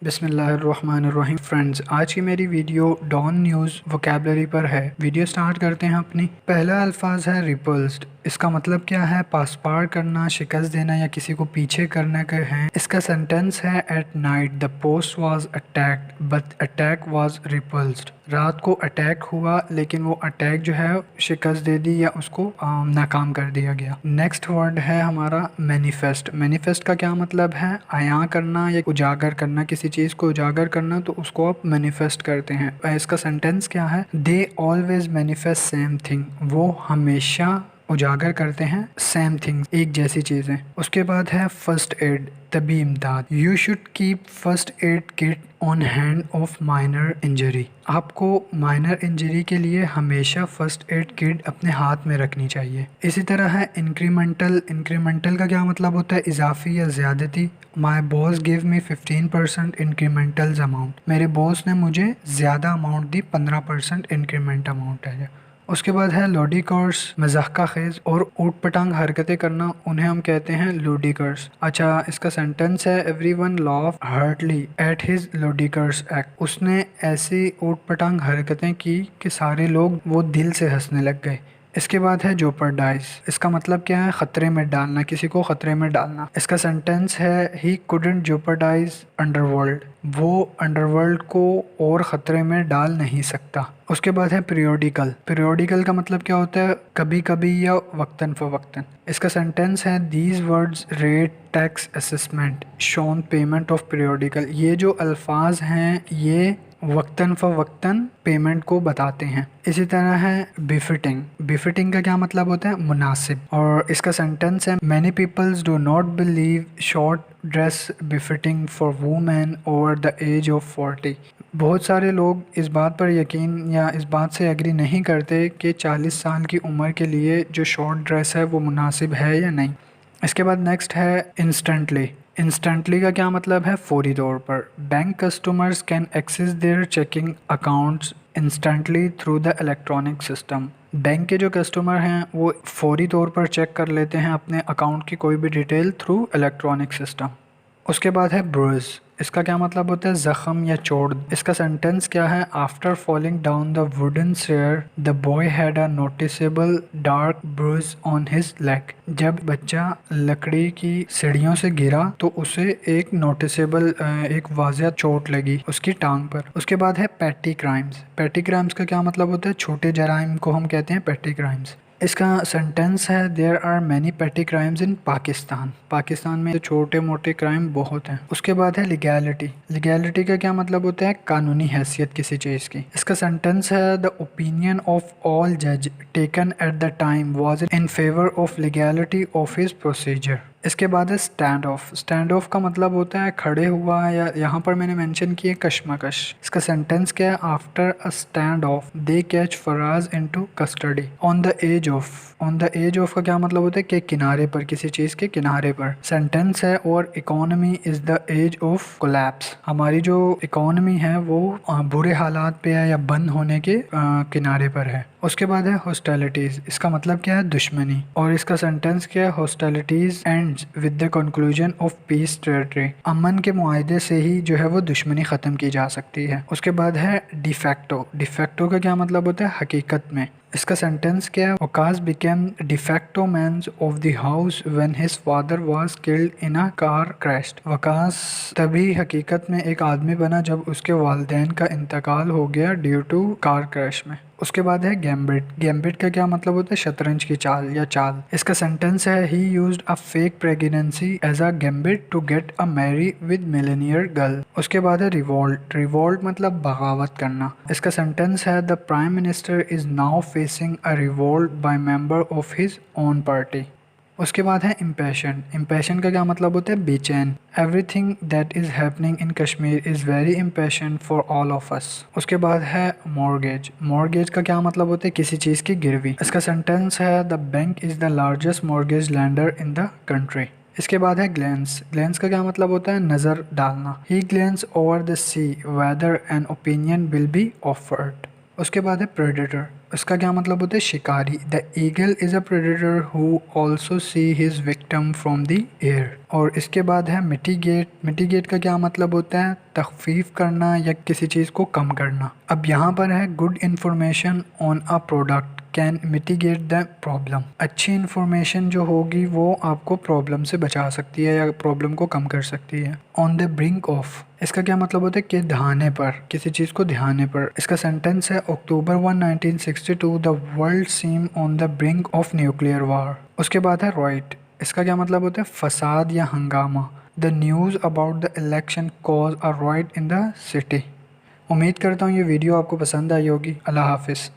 बिस्मिल्लाहिर्रहमानिर्रहीम फ्रेंड्स, आज की मेरी वीडियो डॉन न्यूज़ वोकैबलरी पर है। वीडियो स्टार्ट करते हैं अपनी। पहला अल्फाज है रिपल्स्ड। इसका मतलब क्या है? पास पार करना, शिकस्त देना या किसी को पीछे करने का है। इसका सेंटेंस है at night the post was attacked but attack was repulsed. रात को अटैक हुआ लेकिन वो अटैक जो है शिकस्त दे दी या उसको नाकाम कर दिया गया। नेक्स्ट वर्ड है हमारा मैनिफेस्ट। मैनिफेस्ट का क्या मतलब है? आया करना या उजागर करना, किसी चीज़ को उजागर करना, तो उसको आप मैनिफेस्ट करते हैं। इसका सेंटेंस क्या है? They always manifest same thing. वो हमेशा उजागर करते हैं सेम थिंग्स, एक जैसी चीज़ें। उसके बाद है फर्स्ट एड, तभी इमदाद। You should keep first aid kit on hand of minor injury. आपको माइनर इंजरी के लिए हमेशा फर्स्ट एड किट अपने हाथ में रखनी चाहिए। इसी तरह है इंक्रीमेंटल। इंक्रीमेंटल का क्या मतलब होता है? इजाफी या ज़्यादती। My boss give me 15% incremental amount. मेरे बॉस ने मुझे ज़्यादा अमाउंट दी, 15% इंक्रीमेंट अमाउंट है। उसके बाद है लॉडिकर्स, मजाक खेज और ऊट पटांग हरकतें करना, उन्हें हम कहते हैं लूडिकर्स। अच्छा, इसका सेंटेंस है everyone laughed heartily at his ludicrous act. उसने ऐसी ऊट पटांग हरकतें की कि सारे लोग वो दिल से हंसने लग गए। इसके बाद है जोपर्डाइज। इसका मतलब क्या है? खतरे में डालना, किसी को खतरे में डालना। इसका सेंटेंस है ही कुडंट जोपर्डाइज अंडरवर्ल्ड। वो अंडरवर्ल्ड को और ख़तरे में डाल नहीं सकता। उसके बाद है पीरियोडिकल। पीरियोडिकल का मतलब क्या होता है? कभी कभी या वक्तन फ़वक्तन। इसका सेंटेंस है these words rate tax assessment shown payment of periodical. ये जो अल्फाज हैं ये वक्तन फ़वक्तन पेमेंट को बताते हैं। इसी तरह है बिफिटिंग। बिफिटिंग का क्या मतलब होता है? मुनासिब। और इसका सेंटेंस है many peoples do not believe short dress befitting for women over the as of 40। बहुत सारे लोग इस बात पर यकीन या इस बात से एग्री नहीं करते कि 40 साल की उम्र के लिए जो शॉर्ट ड्रेस है वो मुनासिब है या नहीं। इसके बाद नेक्स्ट है इंस्टेंटली। इंस्टेंटली का क्या मतलब है? फौरी तौर पर। Bank customers can access their checking accounts instantly through the electronic system. Bank के जो कस्टमर हैं वो फौरी तौर पर चेक कर लेते हैं अपने अकाउंट की कोई भी डिटेल थ्रू इलेक्ट्रॉनिक सिस्टम। उसके बाद है ब्रूज। इसका क्या मतलब होता है? ज़ख़म या चोट। इसका सेंटेंस क्या है? After falling down the wooden stair the boy had a noticeable dark bruise on his leg. जब बच्चा लकड़ी की सीढ़ियों से गिरा तो उसे एक नोटिसेबल एक वाज़िया चोट लगी उसकी टांग पर। उसके बाद है पेटी क्राइम्स। पेटी क्राइम्स का क्या मतलब होता है? छोटे जराइम को हम कहते हैं पेटी क्राइम्स। इसका सेंटेंस है देयर आर मैनी पेटी क्राइम्स इन पाकिस्तान। पाकिस्तान में छोटे मोटे क्राइम बहुत हैं। उसके बाद है लीगैलिटी। लीगैलिटी का क्या मतलब होता है? कानूनी हैसियत किसी चीज़ की। इसका सेंटेंस है द ओपिनियन ऑफ ऑल जज taken at the time was in favour of legality of his procedure. इसके बाद है स्टैंड ऑफ। स्टैंड ऑफ का मतलब होता है खड़े हुआ, या यहाँ पर मैंने मेंशन किया कशमकश। इसका सेंटेंस क्या है? After a standoff they catch Faraz into custody on the as of. On the as of का क्या मतलब होता है? कि किनारे पर, किसी चीज़ के किनारे पर। सेंटेंस है और economy is the as of collapse. हमारी जो इकोनॉमी है वो बुरे हालात पे है या बंद होने के किनारे पर है। उसके बाद है हॉस्टिलिटीज़। इसका मतलब क्या है? दुश्मनी। और इसका सेंटेंस क्या है? Hostilities ends with the conclusion of peace treaty. अमन के मुआहदे से ही जो है वो दुश्मनी ख़त्म की जा सकती है। उसके बाद है डिफेक्टो। डिफेक्टो का क्या मतलब होता है? हकीकत में। इसका सेंटेंस क्या है? Waqas became de facto mans of the house when his father was killed in a car crash. Waqas तभी हकीकत में एक आदमी बना जब उसके वालिदैन का इंतकाल हो गया ड्यू टू कार क्रैश में। उसके बाद है गैम्बिट। गैम्बिट का क्या मतलब होता है? शतरंज की चाल या चाल। इसका सेंटेंस है he used a fake pregnancy as a gambit to get a marry with millionaire girl. उसके बाद है रिवोल्ट। रिवोल्ट मतलब बगावत करना। इसका सेंटेंस है the prime minister is now facing a revolt by member of his own party. उसके बाद है इम्पैशन। इम्पैशन का क्या मतलब होता है? बेचैन। Everything that is happening in Kashmir is very impassion for all of us. उसके बाद है मॉर्गेज। मॉर्गेज का क्या मतलब होता है? किसी चीज़ की गिरवी। इसका सेंटेंस है the bank is the largest mortgage lander in the country. इसके बाद है ग्लेंस। ग्लेंस का क्या मतलब होता है? नज़र डालना। He glance over the sea whether an opinion will be offered. उसके बाद है प्रेडेटर। इसका क्या मतलब होता है? शिकारी। The eagle is a predator who also see his victim from the air. और इसके बाद है मिटिगेट। मिटिगेट का क्या मतलब होता है? तखफीफ करना या किसी चीज़ को कम करना। अब यहाँ पर है good information on a product can mitigate the problem. अच्छी इन्फॉर्मेशन जो होगी वो आपको प्रॉब्लम से बचा सकती है या प्रॉब्लम को कम कर सकती है। ऑन द ब्रिंक ऑफ, इसका क्या मतलब होता है? कि ध्याने पर, किसी चीज़ को ध्याने पर। इसका सेंटेंस है October 1 1962 the world seem on the brink of nuclear war. उसके बाद है राइट। इसका क्या मतलब होता है? फसाद या हंगामा। The news about the election cause a right in the city. उम्मीद करता हूँ ये वीडियो आपको पसंद आई होगी। अल्लाह हाफिज़।